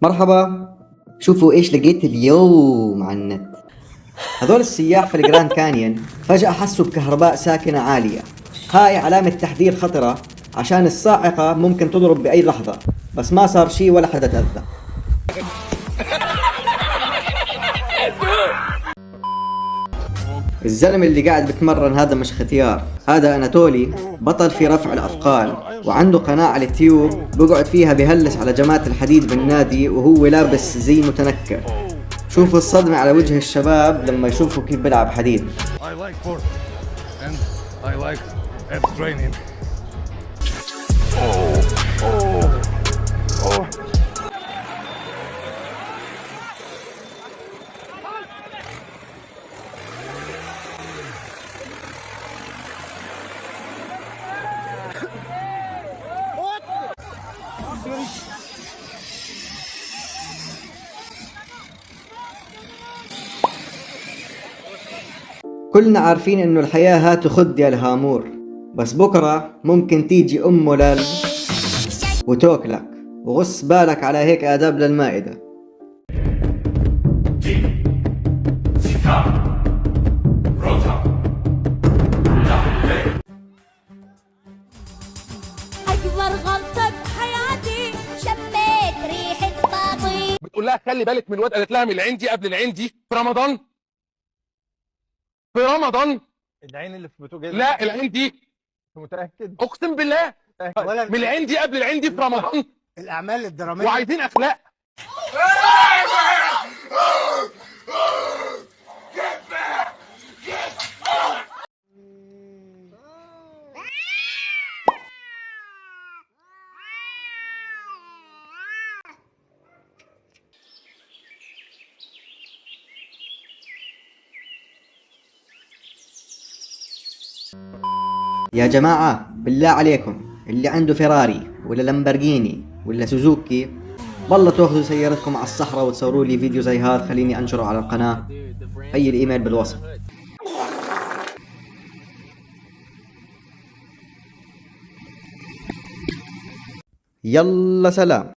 مرحبا. شوفوا ايش لقيت اليوم على النت. هذول السياح في الجراند كانيون فجأة حسوا بكهرباء ساكنة عالية. هاي علامة تحذير خطرة، عشان الصاعقة ممكن تضرب بأي لحظة، بس ما صار شي ولا حدا تأذى. الزلمة اللي قاعد بتمرن هذا مش ختيار، هذا أناتولي، بطل في رفع الأثقال، وعنده قناة على اليوتيوب بقعد فيها بهلس على جماعة الحديد بالنادي وهو لابس زي متنكر. شوفوا الصدمة على وجه الشباب لما يشوفوا كيف بلعب حديد. I like sport and I like abs training. كلنا عارفين انه الحياة هات وخد يا الهامور، بس بكرة ممكن تيجي ام لل وتوكلك، وغص بالك على هيك آداب للمائدة. أكبر غلطة بحياتي شميت ريحة باطي. بتقول لها خلي بالك من الواد، قالت لها من العندي قبل العندي في رمضان. في رمضان العين اللي في بوتوجاز. لا العندي متأكد؟ اقسم بالله ولا من العندي قبل العندي في رمضان. الأعمال الدرامية وعايزين اخلاق. يا جماعة بالله عليكم، اللي عنده فيراري ولا لامبرجيني ولا سوزوكي، والله تاخذوا سيارتكم على الصحراء وتصوروا لي فيديو زي هذا خليني انشره على القناة. هي الايميل بالوصف. يلا سلام.